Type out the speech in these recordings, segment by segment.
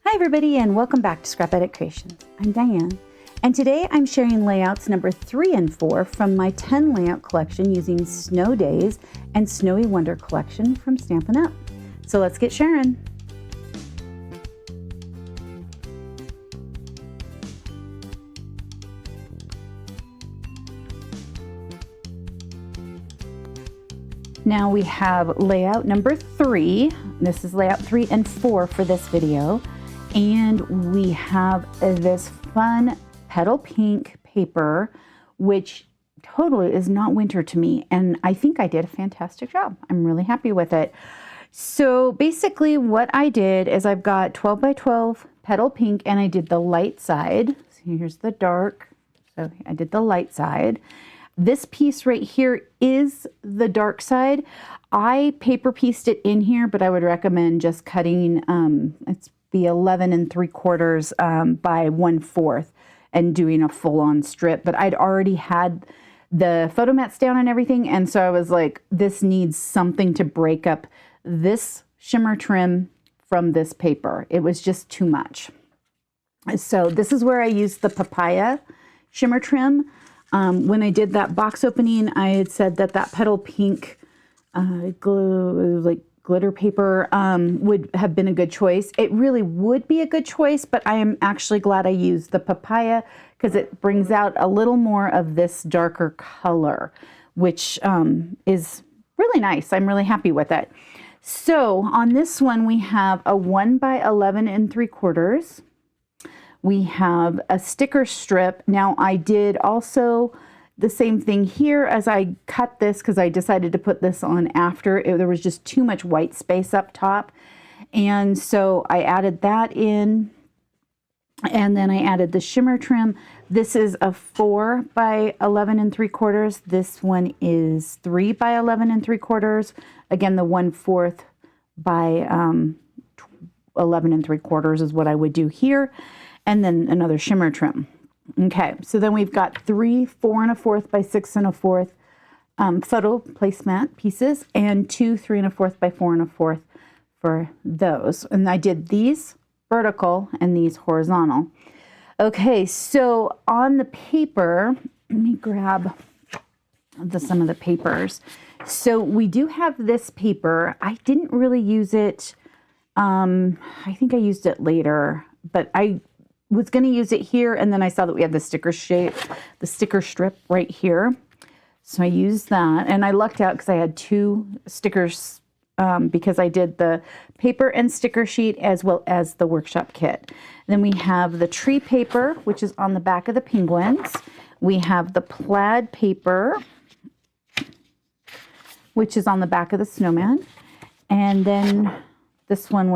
Hi everybody and welcome back to Scrap Edit Creations. I'm Diane and today I'm sharing layouts number 3 and 4 from my 10 layout collection using Snow Days and Snowy Wonder collection from Stampin' Up. So let's get sharing. Now we have layout number 3. This is layout 3 and 4 for this video. And we have this fun petal pink paper, which totally is not winter to me. And I think I did a fantastic job. I'm really happy with it. So basically what I did is I've got 12 by 12 petal pink and I did the light side. So here's the dark. So I did the light side. This piece right here is the dark side. I paper pieced it in here, but I would recommend just cutting, it's be 11 3/4 by 1/4 and doing a full-on strip. But I'd already had the photo mats down and everything, and so I was like, this needs something to break up this shimmer trim from this paper. It was just too much. So this is where I used the papaya shimmer trim. When I did that box opening, I had said that petal pink glitter paper would have been a good choice. It really would be a good choice, but I am actually glad I used the papaya because it brings out a little more of this darker color, which is really nice. I'm really happy with it. So on this one, we have a 1 by 11 3/4. We have a sticker strip. Now I did also the same thing here as I cut this because I decided to put this on after. There was just too much white space up top. And so I added that in. And then I added the shimmer trim. This is a 4 by 11 3/4. This one is 3 by 11 3/4. Again, the 1/4 by 11 3/4 is what I would do here. And then another shimmer trim. Okay, so then we've got 3 4 1/4 by 6 1/4 photo placemat pieces and 2 3 1/4 by 4 1/4 for those. And I did these vertical and these horizontal. Okay, so on the paper, let me grab some of the papers. So we do have this paper. I didn't really use it. I think I used it later, but I was going to use it here, and then I saw that we had the sticker strip right here. So I used that, and I lucked out because I had 2 stickers because I did the paper and sticker sheet as well as the workshop kit. Then we have the tree paper, which is on the back of the penguins. We have the plaid paper, which is on the back of the snowman. And then this one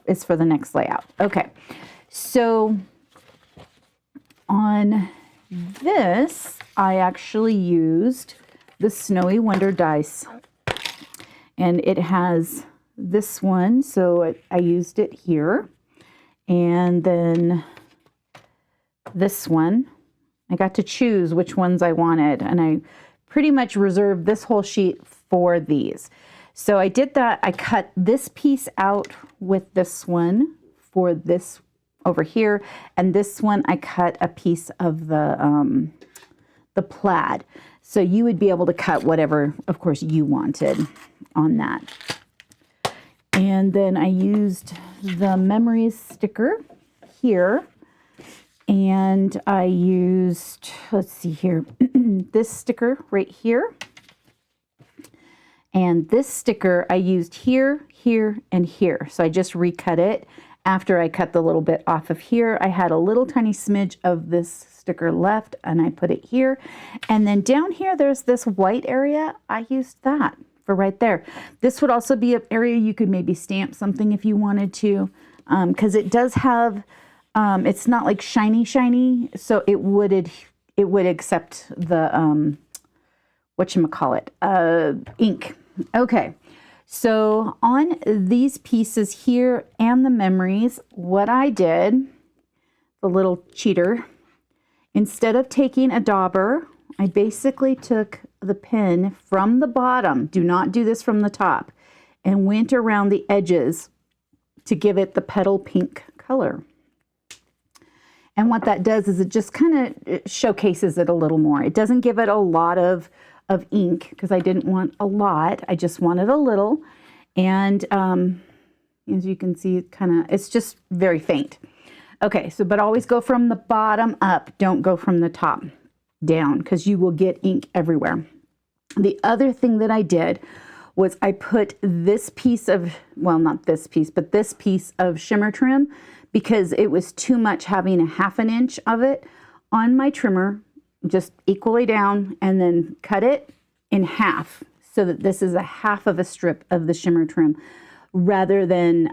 is for the next layout. Okay. So on this, I actually used the Snowy Wonder dice. And it has this one, so I used it here. And then this one, I got to choose which ones I wanted. And I pretty much reserved this whole sheet for these. So I did that. I cut this piece out with this one for this over here, and this one I cut a piece of the plaid. So you would be able to cut whatever, of course, you wanted on that. And then I used the memories sticker here, and I used, let's see here, this sticker right here. And this sticker I used here, here, and here. So I just recut it. After I cut the little bit off of here, I had a little tiny smidge of this sticker left, and I put it here. And then down here, there's this white area. I used that for right there. This would also be an area you could maybe stamp something if you wanted to, because it does have, it's not like shiny, so it would accept the, ink. Okay. So on these pieces here and the memories, what I did, the little cheater, instead of taking a dauber, I basically took the pin from the bottom, do not do this from the top, and went around the edges to give it the petal pink color. And what that does is it just kind of showcases it a little more. It doesn't give it a lot of ink because I didn't want a lot. I just wanted a little. And as you can see, it's just very faint. Okay, so but always go from the bottom up. Don't go from the top down because you will get ink everywhere. The other thing that I did was I put this piece of, well, not this piece, but this piece of shimmer trim because it was too much having a 1/2 inch of it on my trimmer, just equally down, and then cut it in half so that this is a 1/2 of a strip of the shimmer trim rather than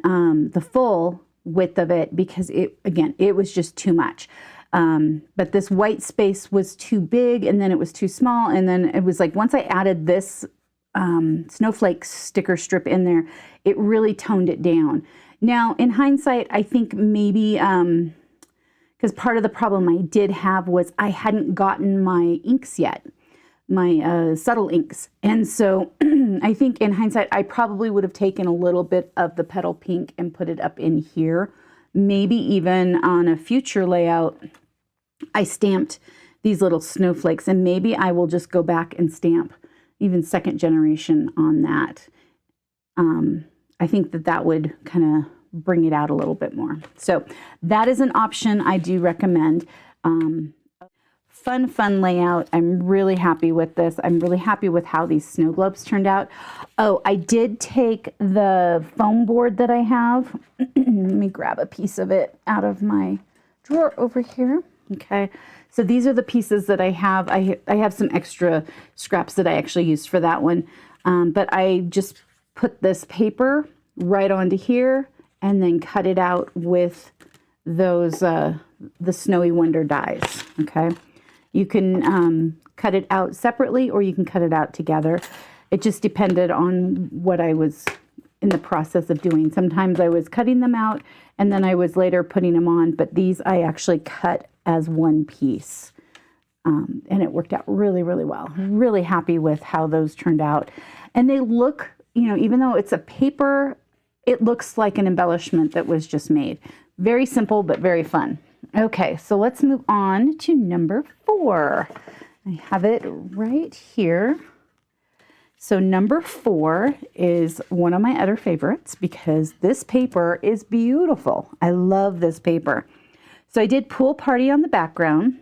the full width of it because it was just too much. But this white space was too big and then it was too small. And then it was like, once I added this snowflake sticker strip in there, it really toned it down. Now, in hindsight, I think maybe, because part of the problem I did have was I hadn't gotten my inks yet, my subtle inks. And so I think in hindsight, I probably would have taken a little bit of the petal pink and put it up in here. Maybe even on a future layout, I stamped these little snowflakes, and maybe I will just go back and stamp even 2nd generation on that. I think that would kind of bring it out a little bit more. So that is an option I do recommend. Fun layout. I'm really happy with this. I'm really happy with how these snow globes turned out. Oh, I did take the foam board that I have. Let me grab a piece of it out of my drawer over here. Okay, so these are the pieces that I have. I have some extra scraps that I actually used for that one. But I just put this paper right onto here and then cut it out with those, the Snowy Wonder dies, okay? You can cut it out separately or you can cut it out together. It just depended on what I was in the process of doing. Sometimes I was cutting them out and then I was later putting them on, but these I actually cut as one piece. And it worked out really, really well. Really happy with how those turned out. And they look, even though it's a paper, it looks like an embellishment that was just made. Very simple, but very fun. Okay, so let's move on to number 4. I have it right here. So number 4 is one of my other favorites because this paper is beautiful. I love this paper. So I did Pool Party on the background,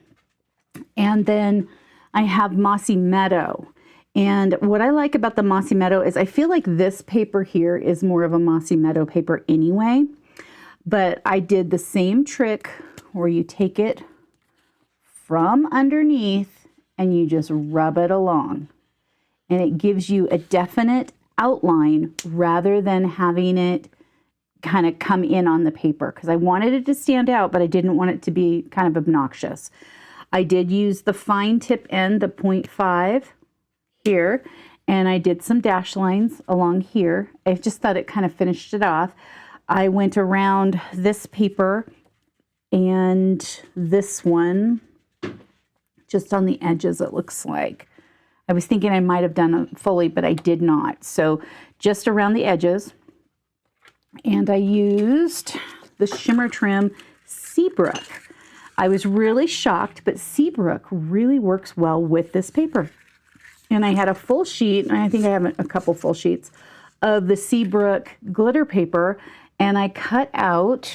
and then I have Mossy Meadow. And what I like about the Mossy Meadow is I feel like this paper here is more of a Mossy Meadow paper anyway, but I did the same trick where you take it from underneath and you just rub it along. And it gives you a definite outline rather than having it kind of come in on the paper because I wanted it to stand out, but I didn't want it to be kind of obnoxious. I did use the fine tip end, the 0.5 here, and I did some dash lines along here. I just thought it kind of finished it off. I went around this paper and this one just on the edges, it looks like. I was thinking I might have done it fully, but I did not. So just around the edges. And I used the Shimmer Trim Seabrook. I was really shocked, but Seabrook really works well with this paper. And I had a full sheet, and I think I have a couple full sheets of the Seabrook glitter paper, and I cut out,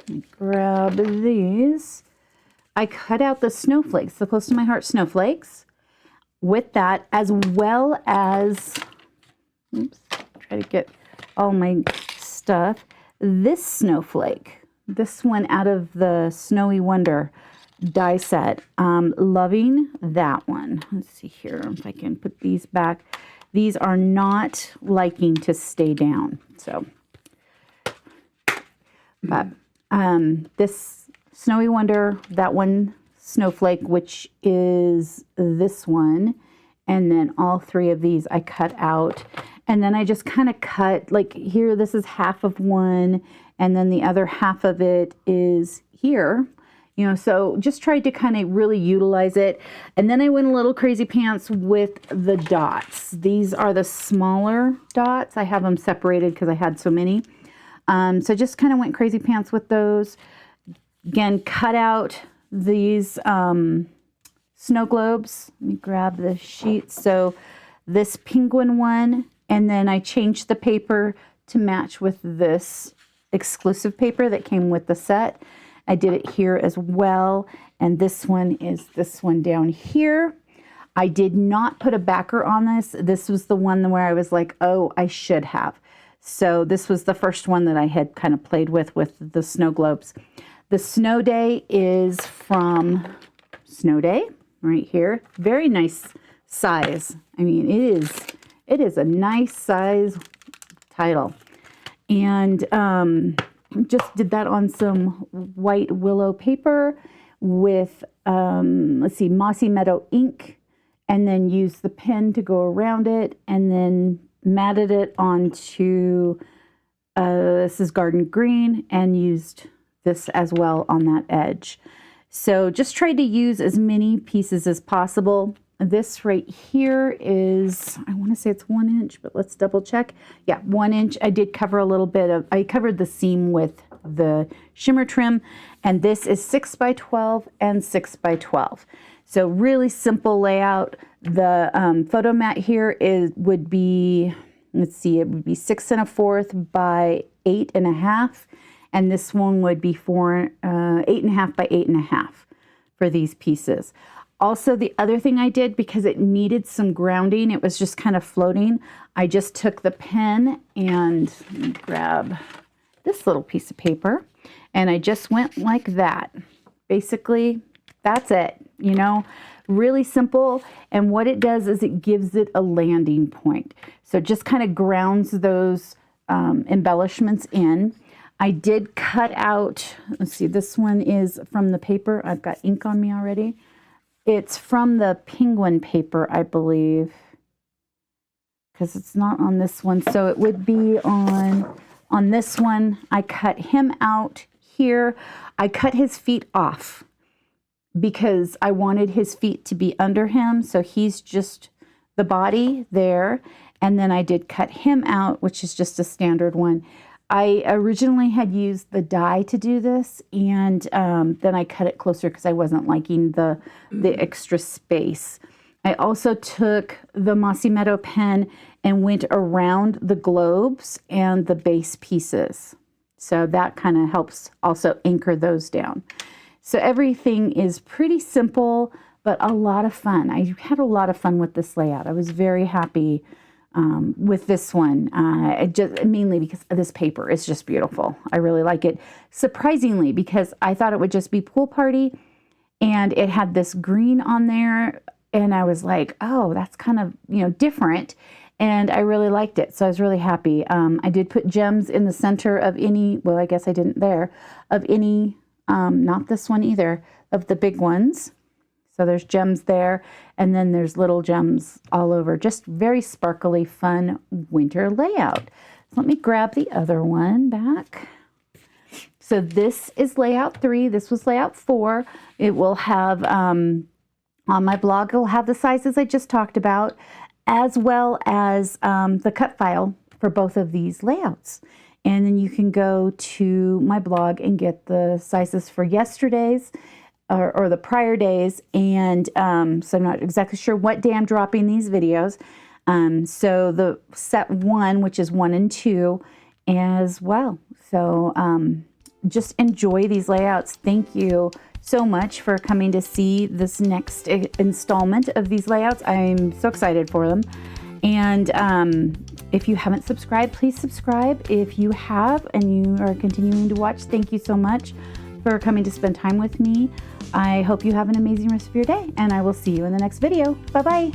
let me grab these, I cut out the snowflakes, the close to my heart snowflakes, with that, as well as, oops, try to get all my stuff, this snowflake, this one out of the Snowy Wonder die set. Loving that one. Let's see here if I can put these back. These are not liking to stay down. So, but this Snowy Wonder, that one snowflake, which is this one, and then all 3 of these I cut out. And then I just kind of cut, like here, this is half of one, and then the other half of it is here. So just tried to kind of really utilize it. And then I went a little crazy pants with the dots. These are the smaller dots. I have them separated because I had so many. So just kind of went crazy pants with those. Again, cut out these snow globes. Let me grab the sheet. So this penguin one, and then I changed the paper to match with this exclusive paper that came with the set. I did it here as well. And this one is this one down here. I did not put a backer on this. This was the one where I was like, oh, I should have. So this was the first one that I had kind of played with the snow globes. The Snow Day is from Snow Day right here. Very nice size. I mean, it is a nice size title. And just did that on some white willow paper with, let's see, Mossy Meadow ink, and then used the pen to go around it, and then matted it onto, this is Garden Green, and used this as well on that edge. So just tried to use as many pieces as possible. This right here is, I want to say it's 1 inch, but let's double check. Yeah, 1 inch. I did cover a little bit of, I covered the seam with the shimmer trim, and this is 6 by 12 and 6 by 12. So really simple layout. The photo mat here would be, let's see, it would be 6 1/4 by 8 1/2. And this one would be 8 1/2 by 8 1/2 for these pieces. Also, the other thing I did, because it needed some grounding, it was just kind of floating, I just took the pen and grab this little piece of paper, and I just went like that. Basically, that's it, you know, really simple. And what it does is it gives it a landing point. So it just kind of grounds those embellishments in. I did cut out, let's see, this one is from the paper. I've got ink on me already. It's from the penguin paper, I believe, because it's not on this one. So it would be on this one. I cut him out here. I cut his feet off because I wanted his feet to be under him. So he's just the body there. And then I did cut him out, which is just a standard one. I originally had used the die to do this, and then I cut it closer because I wasn't liking the extra space. I also took the Mossy Meadow pen and went around the globes and the base pieces. So that kind of helps also anchor those down. So everything is pretty simple, but a lot of fun. I had a lot of fun with this layout. I was very happy with this one, just mainly because this paper is just beautiful. I really like it. Surprisingly, because I thought it would just be pool party, and it had this green on there, and I was like, oh, that's kind of, you know, different, and I really liked it. So I was really happy. I did put gems in the center of any, well, I guess I didn't there, of any, not this one either, of the big ones. So there's gems there, and then there's little gems all over. Just very sparkly, fun winter layout. So let me grab the other one back. So this is layout 3. This was layout 4. It will have, on my blog, it'll have the sizes I just talked about, as well as the cut file for both of these layouts. And then you can go to my blog and get the sizes for yesterday's or the prior days. And so I'm not exactly sure what day I'm dropping these videos. So the set 1, which is 1 and 2 as well. So just enjoy these layouts. Thank you so much for coming to see this next installment of these layouts. I'm so excited for them. And if you haven't subscribed, please subscribe. If you have and you are continuing to watch, thank you so much for coming to spend time with me. I hope you have an amazing rest of your day, and I will see you in the next video. Bye-bye.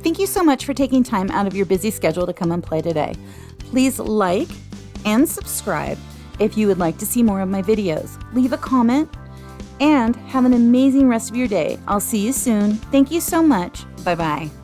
Thank you so much for taking time out of your busy schedule to come and play today. Please like and subscribe if you would like to see more of my videos. Leave a comment, and have an amazing rest of your day. I'll see you soon. Thank you so much. Bye-bye.